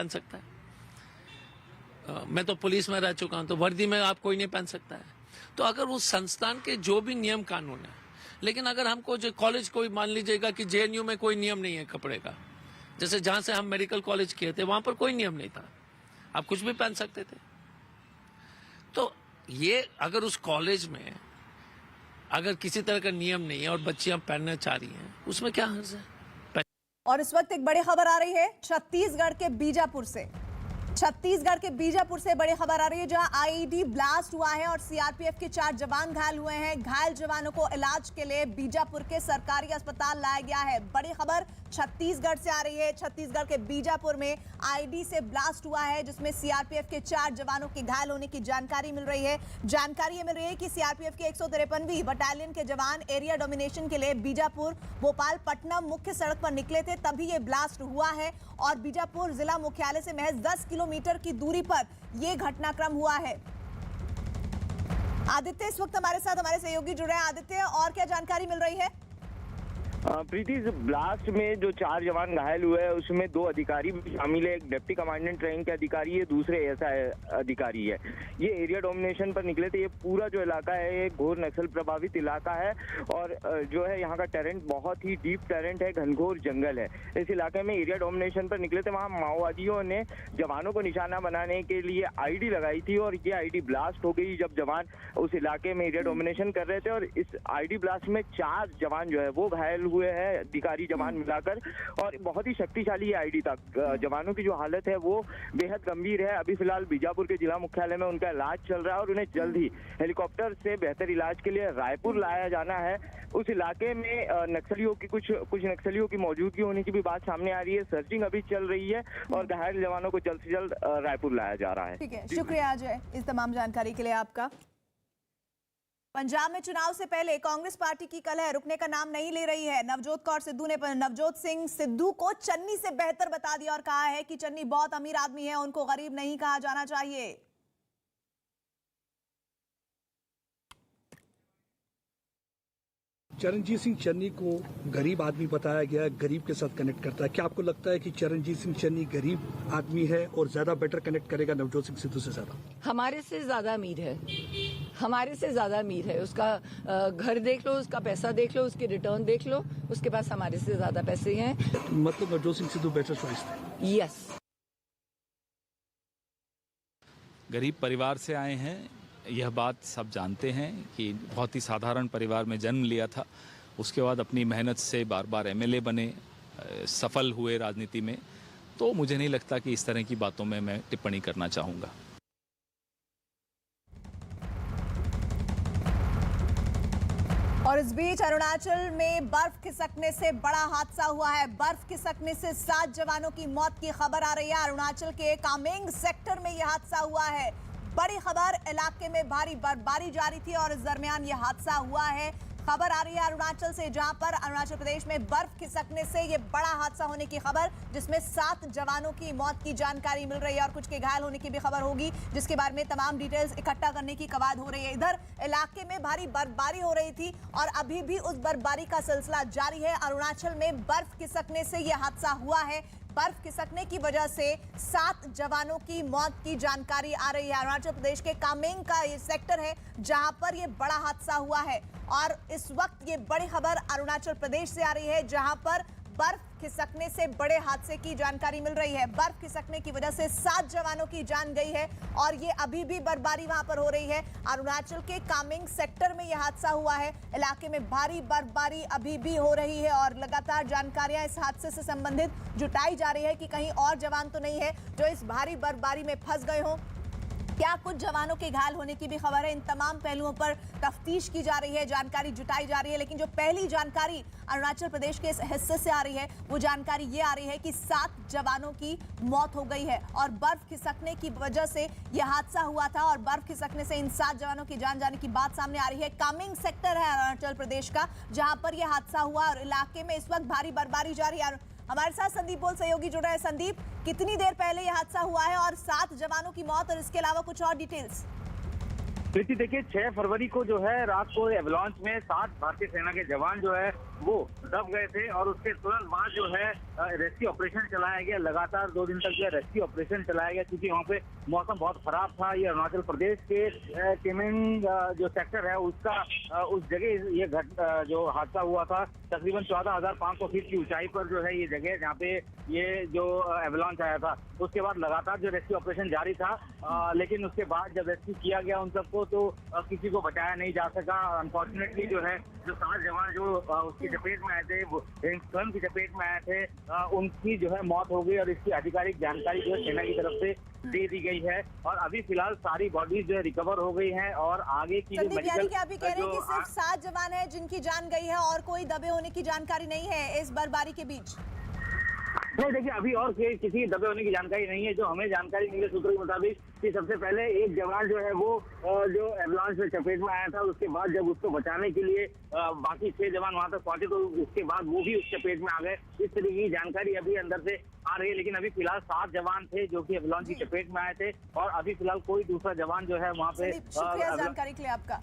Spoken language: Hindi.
पहन सकता है। मैं तो पुलिस में रह चुका हूं, तो वर्दी में आप कोई नहीं पहन सकता है। तो अगर उस संस्थान के जो भी नियम कानून है, लेकिन अगर हमको जो कॉलेज कोई मान लीजिएगा कि जेएनयू में कोई नियम नहीं है कपड़े का, जैसे जहां से हम मेडिकल कॉलेज किए थे वहां पर कोई नियम नहीं था, आप कुछ भी पहन सकते थे। तो ये अगर उस कॉलेज में अगर किसी तरह का नियम नहीं है और बच्चियां पहनना चाह रही हैं, उसमें क्या हर्ज है। और इस वक्त एक बड़ी खबर आ रही है छत्तीसगढ़ के बीजापुर से। छत्तीसगढ़ के बीजापुर से बड़ी खबर आ रही है, जहां आईईडी ब्लास्ट हुआ है और सीआरपीएफ के 4 जवान घायल हुए हैं। घायल जवानों को इलाज के लिए बीजापुर के सरकारी अस्पताल लाया गया है। बड़ी खबर छत्तीसगढ़ से आ रही है। छत्तीसगढ़ के बीजापुर में आईईडी से ब्लास्ट हुआ है, जिसमें सीआरपीएफ के 4 जवानों के घायल होने की जानकारी मिल रही है। जानकारी ये मिल रही है कि सीआरपीएफ के 153वीं बटालियन के जवान एरिया डोमिनेशन के लिए बीजापुर भोपालपट्टनम मुख्य सड़क पर निकले थे, तभी ये ब्लास्ट हुआ है। और बीजापुर जिला मुख्यालय से महज 10 किलोमीटर की दूरी पर यह घटनाक्रम हुआ है। आदित्य इस वक्त हमारे साथ हमारे सहयोगी जुड़े हैं। आदित्य, और क्या जानकारी मिल रही है? प्रीति, इस ब्लास्ट में जो 4 जवान घायल हुए हैं उसमें 2 अधिकारी भी शामिल है। एक डिप्टी कमांडेंट रैंक के अधिकारी है, दूसरे एएसआई अधिकारी है। ये एरिया डोमिनेशन पर निकले थे। ये पूरा जो इलाका है ये घोर नक्सल प्रभावित इलाका है और जो है यहाँ का टेरेंट बहुत ही डीप टेरेंट है, घनघोर जंगल है। इस इलाके में एरिया डोमिनेशन पर निकले थे। वहाँ माओवादियों ने जवानों को निशाना बनाने के लिए आईडी लगाई थी और ये आईडी ब्लास्ट हो गई जब जवान उस इलाके में एरिया डोमिनेशन कर रहे थे। और इस आईडी ब्लास्ट में 4 जवान जो है वो घायल हुए हैं, अधिकारी जवान मिलाकर। और बहुत ही शक्तिशाली आईडी था। जवानों की जो हालत है वो बेहद गंभीर है। अभी फिलहाल बीजापुर के जिला मुख्यालय में उनका इलाज चल रहा है और उन्हें जल्द ही हेलीकॉप्टर से बेहतर इलाज के लिए रायपुर लाया जाना है। उस इलाके में नक्सलियों की कुछ नक्सलियों की मौजूदगी होने की भी बात सामने आ रही है। सर्चिंग अभी चल रही है और घायल जवानों को जल्द से जल्द रायपुर लाया जा रहा है। ठीक है, शुक्रिया अजय इस तमाम जानकारी के लिए आपका। पंजाब में चुनाव से पहले कांग्रेस पार्टी की कलह रुकने का नाम नहीं ले रही है। नवजोत कौर सिद्धू ने नवजोत सिंह सिद्धू को चन्नी से बेहतर बता दिया और कहा है कि चन्नी बहुत अमीर आदमी है, उनको गरीब नहीं कहा जाना चाहिए। चरणजीत सिंह चन्नी को गरीब आदमी बताया गया, गरीब के साथ कनेक्ट करता है। क्या आपको लगता है कि चरणजीत सिंह चन्नी गरीब आदमी है और ज्यादा बेटर कनेक्ट करेगा नवजोत सिंह सिद्धू से ज्यादा? हमारे से ज्यादा अमीर है, हमारे से ज्यादा अमीर है। उसका घर देख लो, उसका पैसा देख लो, उसके रिटर्न देख लो, उसके पास हमारे से ज्यादा पैसे हैं। मतलब नवजोत सिंह सिद्धू बेटर चॉइस थे? यस। गरीब परिवार से आए हैं, यह बात सब जानते हैं कि बहुत ही साधारण परिवार में जन्म लिया था। उसके बाद अपनी मेहनत से बार बार एमएलए बने, सफल हुए राजनीति में। तो मुझे नहीं लगता कि इस तरह की बातों में मैं टिप्पणी करना चाहूँगा। और इस बीच अरुणाचल में बर्फ खिसकने से बड़ा हादसा हुआ है। बर्फ खिसकने से 7 जवानों की मौत की खबर आ रही है। अरुणाचल के कामेंग सेक्टर में यह हादसा हुआ है। बड़ी खबर, इलाके में भारी बर्फबारी जारी थी और इस दरमियान यह हादसा हुआ है। खबर आ रही है अरुणाचल से, जहां पर अरुणाचल प्रदेश में बर्फ खिसकने से यह बड़ा हादसा होने की खबर, जिसमें 7 जवानों की मौत की जानकारी मिल रही है और कुछ के घायल होने की भी खबर होगी, जिसके बारे में तमाम डिटेल्स इकट्ठा करने की कवायद हो रही है। इधर इलाके में भारी बर्फबारी हो रही थी और अभी भी उस बर्फबारी का सिलसिला जारी है। अरुणाचल में बर्फ खिसकने से यह हादसा हुआ है। बर्फ खिसकने की वजह से 7 जवानों की मौत की जानकारी आ रही है। अरुणाचल प्रदेश के कामेंग का ये सेक्टर है जहां पर ये बड़ा हादसा हुआ है और इस वक्त ये बड़ी खबर अरुणाचल प्रदेश से आ रही है, जहां पर बर्फ खिसकने से बड़े हादसे की जानकारी मिल रही है। बर्फ खिसकने की वजह से 7 जवानों की जान गई है और ये अभी भी बर्फबारी वहां पर हो रही है। अरुणाचल के कामेंग सेक्टर में यह हादसा हुआ है। इलाके में भारी बर्फबारी अभी भी हो रही है और लगातार जानकारियां इस हादसे से संबंधित जुटाई जा रही है कि कहीं और जवान तो नहीं है जो इस भारी बर्फबारी में फंस गए हों। क्या कुछ जवानों के घायल होने की भी खबर है। इन तमाम पहलुओं पर तफ्तीश की जा रही है, जानकारी जुटाई जा रही है। लेकिन जो पहली जानकारी अरुणाचल प्रदेश के इस हिस्से से आ रही है वो जानकारी ये आ रही है कि 7 जवानों की मौत हो गई है और बर्फ खिसकने की वजह से यह हादसा हुआ था और बर्फ खिसकने से इन 7 जवानों की जान जाने की बात सामने आ रही है। कामेंग सेक्टर है अरुणाचल प्रदेश का, जहां पर यह हादसा हुआ और इलाके में इस वक्त भारी बर्फबारी जारी है। हमारे साथ संदीप बोल सहयोगी जुड़ा है। संदीप, कितनी देर पहले यह हादसा हुआ है और 7 जवानों की मौत और इसके अलावा कुछ और डिटेल्स? प्रीति, देखिए 6 फरवरी को जो है रात को एवलांच में 7 भारतीय सेना के जवान जो है वो दब गए थे और उसके तुरंत बाद जो है रेस्क्यू ऑपरेशन चलाया गया। लगातार 2 दिन तक जो है रेस्क्यू ऑपरेशन चलाया गया क्योंकि वहाँ पे मौसम बहुत खराब था। ये अरुणाचल प्रदेश के केमेंग जो सेक्टर है उसका उस जगह ये जो हादसा हुआ था तकरीबन 14,500 फीट की ऊंचाई पर जो है ये जगह जहाँ पे ये जो एवलांच आया था। उसके बाद लगातार जो रेस्क्यू ऑपरेशन जारी था, लेकिन उसके बाद जब रेस्क्यू किया गया उन सबको तो किसी को बचाया नहीं जा सका। अनफॉर्चुनेटली जो है जो 7 जवान जो उसकी चपेट में आए थे, वो स्वयं की चपेट में आए थे, उनकी जो है मौत हो गई और इसकी आधिकारिक जानकारी जो है सेना की तरफ से दे दी गई है। और अभी फिलहाल सारी बॉडीज जो है रिकवर हो गई हैं और आगे की जो संदीप, यानी कि आप ये कह रहे हैं कि जो सिर्फ 7 जवान हैं जिनकी जान गई है और कोई दबे होने की जानकारी नहीं है इस बर्फबारी के बीच? नहीं, देखिए अभी और किसी दबे होने की जानकारी नहीं है। जो हमें जानकारी मिली सूत्रों के मुताबिक कि सबसे पहले एक जवान जो है वो जो एवलांच में चपेट में आया था, उसके बाद जब उसको बचाने के लिए बाकी 6 जवान वहां तक पहुंचे तो उसके बाद वो भी उस चपेट में आ गए। इस तरीके की जानकारी अभी अंदर से आ रही है, लेकिन अभी फिलहाल 7 जवान थे जो कि एवलांच की चपेट में आए थे और अभी फिलहाल कोई दूसरा जवान जो है वहाँ पे शुक्रिया जानकारी के लिए आपका।